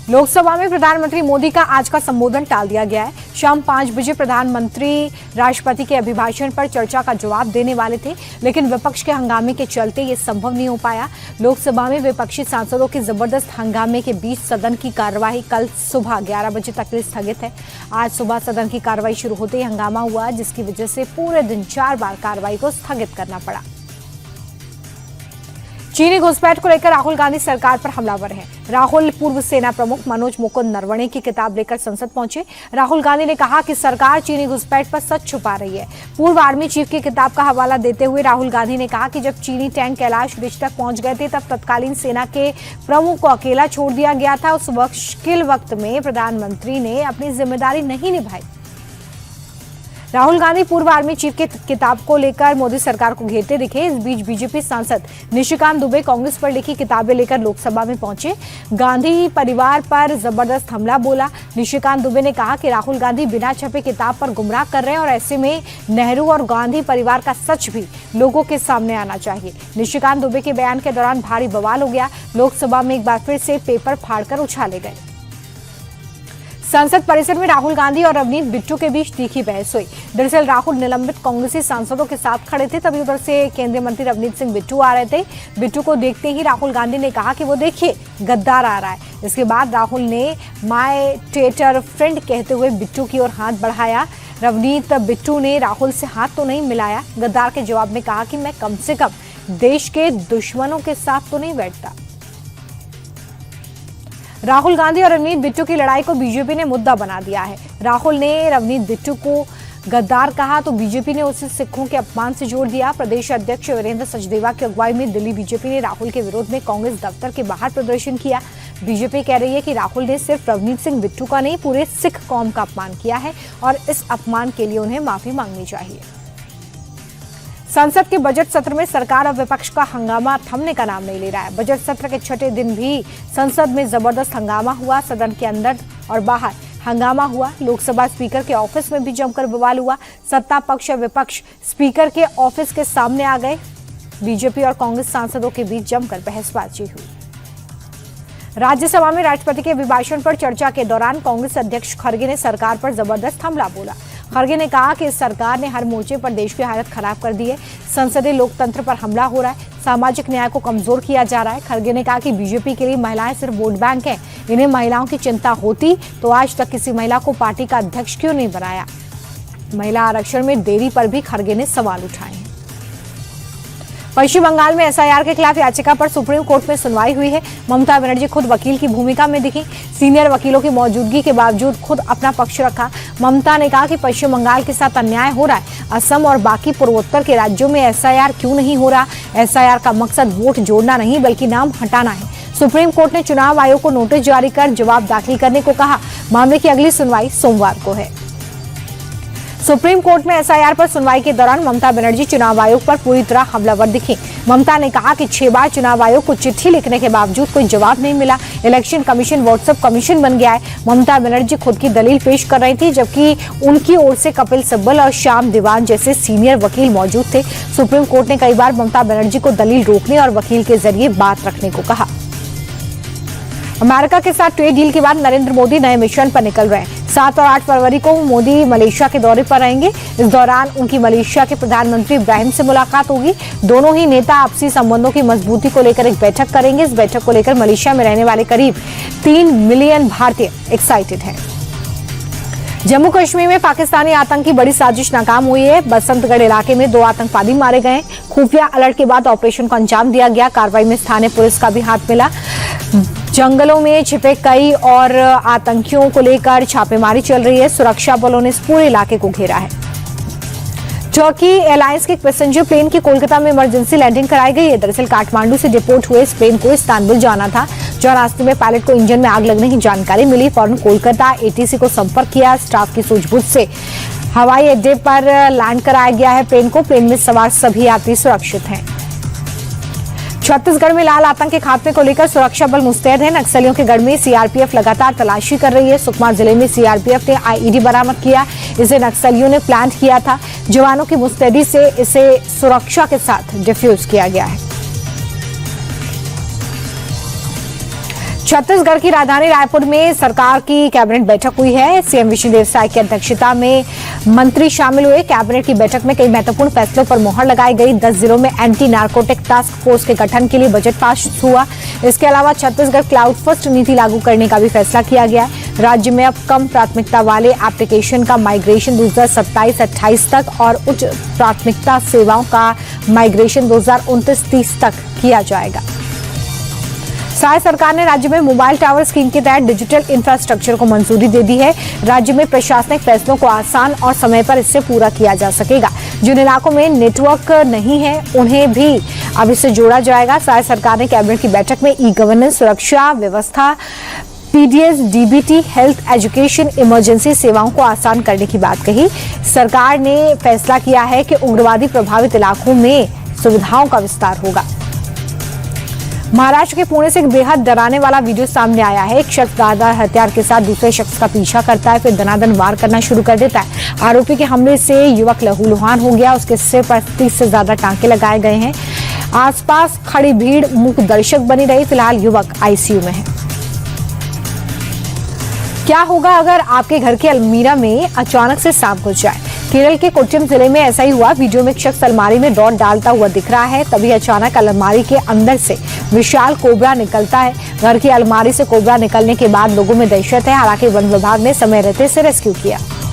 लोकसभा में प्रधानमंत्री मोदी का आज का संबोधन टाल दिया गया है। शाम 5 बजे प्रधानमंत्री राष्ट्रपति के अभिभाषण पर चर्चा का जवाब देने वाले थे, लेकिन विपक्ष के हंगामे के चलते ये संभव नहीं हो पाया। लोकसभा में विपक्षी सांसदों के जबरदस्त हंगामे के बीच सदन की कार्यवाही कल सुबह 11 बजे तक के लिए स्थगित है। आज सुबह सदन की कार्यवाही शुरू होते ही हंगामा हुआ, जिसकी वजह से पूरे दिन 4 बार कार्यवाही को स्थगित करना पड़ा। चीनी घुसपैठ को लेकर राहुल गांधी सरकार पर हमलावर हैं। राहुल पूर्व सेना प्रमुख मनोज मुकुंद नरवणे की किताब लेकर संसद पहुंचे। राहुल गांधी ने कहा कि सरकार चीनी घुसपैठ पर सच छुपा रही है। पूर्व आर्मी चीफ की किताब का हवाला देते हुए राहुल गांधी ने कहा कि जब चीनी टैंक कैलाश ब्रिज तक पहुंच गए थे, तब तत्कालीन सेना के प्रमुख को अकेला छोड़ दिया गया था। उस मुश्किल वक्त में प्रधानमंत्री ने अपनी जिम्मेदारी नहीं निभाई। राहुल गांधी पूर्व आर्मी चीफ की किताब को लेकर मोदी सरकार को घेरते दिखे। इस बीच बीजेपी सांसद निशिकांत दुबे कांग्रेस पर लिखी किताबें लेकर लोकसभा में पहुंचे। गांधी परिवार पर जबरदस्त हमला बोला। निशिकांत दुबे ने कहा कि राहुल गांधी बिना छपे किताब पर गुमराह कर रहे हैं और ऐसे में नेहरू और गांधी परिवार का सच भी लोगों के सामने आना चाहिए। निशिकांत दुबे के बयान के दौरान भारी बवाल हो गया। लोकसभा में एक बार फिर से पेपर फाड़कर उछाले गए। संसद परिसर में राहुल गांधी और रवनीत बिट्टू के बीच तीखी बहस हुई। दरअसल राहुल निलंबित कांग्रेसी सांसदों के साथ खड़े थे, तभी उधर से केंद्रीय मंत्री रवनीत सिंह बिट्टू आ रहे थे। बिट्टू को देखते ही राहुल गांधी ने कहा कि वो देखिए गद्दार आ रहा है। इसके बाद राहुल ने माय ट्रेटर फ्रेंड कहते हुए बिट्टू की ओर हाथ बढ़ाया। रवनीत बिट्टू ने राहुल से हाथ तो नहीं मिलाया। गद्दार के जवाब में कहा कि मैं कम से कम देश के दुश्मनों के साथ तो नहीं बैठता। राहुल गांधी और रवनीत बिट्टू की लड़ाई को बीजेपी ने मुद्दा बना दिया है। राहुल ने रवनीत बिट्टू को गद्दार कहा तो बीजेपी ने उसे सिखों के अपमान से जोड़ दिया। प्रदेश अध्यक्ष वीरेंद्र सचदेवा की अगुवाई में दिल्ली बीजेपी ने राहुल के विरोध में कांग्रेस दफ्तर के बाहर प्रदर्शन किया। बीजेपी कह रही है कि राहुल ने सिर्फ रवनीत सिंह बिट्टू का नहीं, पूरे सिख कौम का अपमान किया है और इस अपमान के लिए उन्हें माफी मांगनी चाहिए। संसद के बजट सत्र में सरकार और विपक्ष का हंगामा थमने का नाम नहीं ले रहा है। बजट सत्र के छठे दिन भी संसद में जबरदस्त हंगामा हुआ। सदन के अंदर और बाहर हंगामा हुआ। लोकसभा स्पीकर के ऑफिस में भी जमकर बवाल हुआ। सत्ता पक्ष और विपक्ष स्पीकर के ऑफिस के सामने आ गए। बीजेपी और कांग्रेस सांसदों के बीच जमकर बहसबाजी हुई। राज्यसभा में राष्ट्रपति के अभिभाषण पर चर्चा के दौरान कांग्रेस अध्यक्ष खड़गे ने सरकार पर जबरदस्त हमला बोला। खड़गे ने कहा कि इस सरकार ने हर मोर्चे पर देश की हालत खराब कर दी है। संसदीय लोकतंत्र पर हमला हो रहा है। सामाजिक न्याय को कमजोर किया जा रहा है। खड़गे ने कहा कि बीजेपी के लिए महिलाएं सिर्फ वोट बैंक हैं। इन्हें महिलाओं की चिंता होती तो आज तक किसी महिला को पार्टी का अध्यक्ष क्यों नहीं बनाया। महिला आरक्षण में देरी पर भी खड़गे ने सवाल उठाए। पश्चिम बंगाल में एसआईआर के खिलाफ याचिका पर सुप्रीम कोर्ट में सुनवाई हुई है। ममता बनर्जी खुद वकील की भूमिका में दिखी। सीनियर वकीलों की मौजूदगी के बावजूद खुद अपना पक्ष रखा। ममता ने कहा कि पश्चिम बंगाल के साथ अन्याय हो रहा है। असम और बाकी पूर्वोत्तर के राज्यों में एसआईआर क्यों नहीं हो रहा। एसआईआर का मकसद वोट जोड़ना नहीं बल्कि नाम हटाना है। सुप्रीम कोर्ट ने चुनाव आयोग को नोटिस जारी कर जवाब दाखिल करने को कहा। मामले की अगली सुनवाई सोमवार को है। सुप्रीम कोर्ट में एसआईआर पर सुनवाई के दौरान ममता बनर्जी चुनाव आयोग पर पूरी तरह हमलावर दिखी। ममता ने कहा कि 6 बार चुनाव आयोग को चिट्ठी लिखने के बावजूद कोई जवाब नहीं मिला। इलेक्शन कमीशन व्हाट्सएप कमीशन बन गया है। ममता बनर्जी खुद की दलील पेश कर रही थी, जबकि उनकी ओर से कपिल सिब्बल और श्याम दीवान जैसे सीनियर वकील मौजूद थे। सुप्रीम कोर्ट ने कई बार ममता बनर्जी को दलील रोकने और वकील के जरिए बात रखने को कहा। अमेरिका के साथ ट्रेड डील के बाद नरेंद्र मोदी नए मिशन पर निकल रहे हैं। 7 और 8 फरवरी को मोदी मलेशिया के दौरे पर रहेंगे। इस दौरान उनकी मलेशिया के प्रधानमंत्री इब्राहिम से मुलाकात होगी। दोनों ही नेता आपसी संबंधों की मजबूती को लेकर एक बैठक करेंगे। इस बैठक को लेकर मलेशिया में रहने वाले करीब 3 मिलियन भारतीय एक्साइटेड हैं। जम्मू कश्मीर में पाकिस्तानी आतंकी बड़ी साजिश नाकाम हुई है। बसंतगढ़ इलाके में 2 आतंकवादी मारे गए। खुफिया अलर्ट के बाद ऑपरेशन को अंजाम दिया गया। कार्रवाई में स्थानीय पुलिस का भी हाथ मिला। जंगलों में छिपे कई और आतंकियों को लेकर छापेमारी चल रही है। सुरक्षा बलों ने इस पूरे इलाके को घेरा है। टर्की एयरलाइंस के एक पैसेंजर प्लेन की कोलकाता में इमरजेंसी लैंडिंग कराई गई है। दरअसल काठमांडू से डिपोर्ट हुए इस प्लेन को इस्तांबुल जाना था, जहां रास्ते में पायलट को इंजन में आग लगने की जानकारी मिली। फौरन कोलकाता एटीसी को संपर्क किया। स्टाफ की सूझबूझ से हवाई अड्डे पर लैंड कराया गया है प्लेन को। प्लेन में सवार सभी यात्री सुरक्षित हैं। छत्तीसगढ़ में लाल आतंक के खात्मे को लेकर सुरक्षा बल मुस्तैद है। नक्सलियों के गढ़ में सीआरपीएफ लगातार तलाशी कर रही है। सुकमा जिले में सीआरपीएफ ने आईईडी बरामद किया। इसे नक्सलियों ने प्लान किया था। जवानों की मुस्तैदी से इसे सुरक्षा के साथ डिफ्यूज किया गया है। छत्तीसगढ़ की राजधानी रायपुर में सरकार की कैबिनेट बैठक हुई है। सीएम विष्णुदेव साय की अध्यक्षता में मंत्री शामिल हुए। कैबिनेट की बैठक में कई महत्वपूर्ण फैसलों पर मुहर लगाई गई। 10 जिलों में एंटी नारकोटिक टास्क फोर्स के गठन के लिए बजट पास हुआ। इसके अलावा छत्तीसगढ़ क्लाउड फर्स्ट नीति लागू करने का भी फैसला किया गया। राज्य में अब कम प्राथमिकता वाले एप्लीकेशन का माइग्रेशन 2027-28 तक और उच्च प्राथमिकता सेवाओं का माइग्रेशन 2029-30 तक किया जाएगा। साय सरकार ने राज्य में मोबाइल टावर स्कीम के तहत डिजिटल इंफ्रास्ट्रक्चर को मंजूरी दे दी है। राज्य में प्रशासनिक फैसलों को आसान और समय पर इससे पूरा किया जा सकेगा। जिन इलाकों में नेटवर्क नहीं है उन्हें भी अब इससे जोड़ा जाएगा। साय सरकार ने कैबिनेट की बैठक में ई गवर्नेंस, सुरक्षा व्यवस्था, PDS, DBT, health, education, emergency सेवाओं को आसान करने की बात कही। सरकार ने फैसला किया है कि उग्रवादी प्रभावित इलाकों में सुविधाओं का विस्तार होगा। महाराष्ट्र के पुणे से एक बेहद डराने वाला वीडियो सामने आया है। एक शख्स धारदार हथियार के साथ दूसरे शख्स का पीछा करता है, फिर दनादन वार करना शुरू कर देता है। आरोपी के हमले से युवक लहूलुहान हो गया। उसके सिर पर 30 से ज्यादा टांके लगाए गए हैं। आसपास खड़ी भीड़ मूक दर्शक बनी रही। फिलहाल युवक आईसीयू में है। क्या होगा अगर आपके घर के अलमीरा में अचानक से सांप घुस जाए? केरल के कोट्टयम जिले में ऐसा ही हुआ। वीडियो में एक शख्स अलमारी में रॉड डालता हुआ दिख रहा है। तभी अचानक अलमारी के अंदर से विशाल कोबरा निकलता है। घर की अलमारी से कोबरा निकलने के बाद लोगों में दहशत है। हालांकि वन विभाग ने समय रहते इसे रेस्क्यू किया।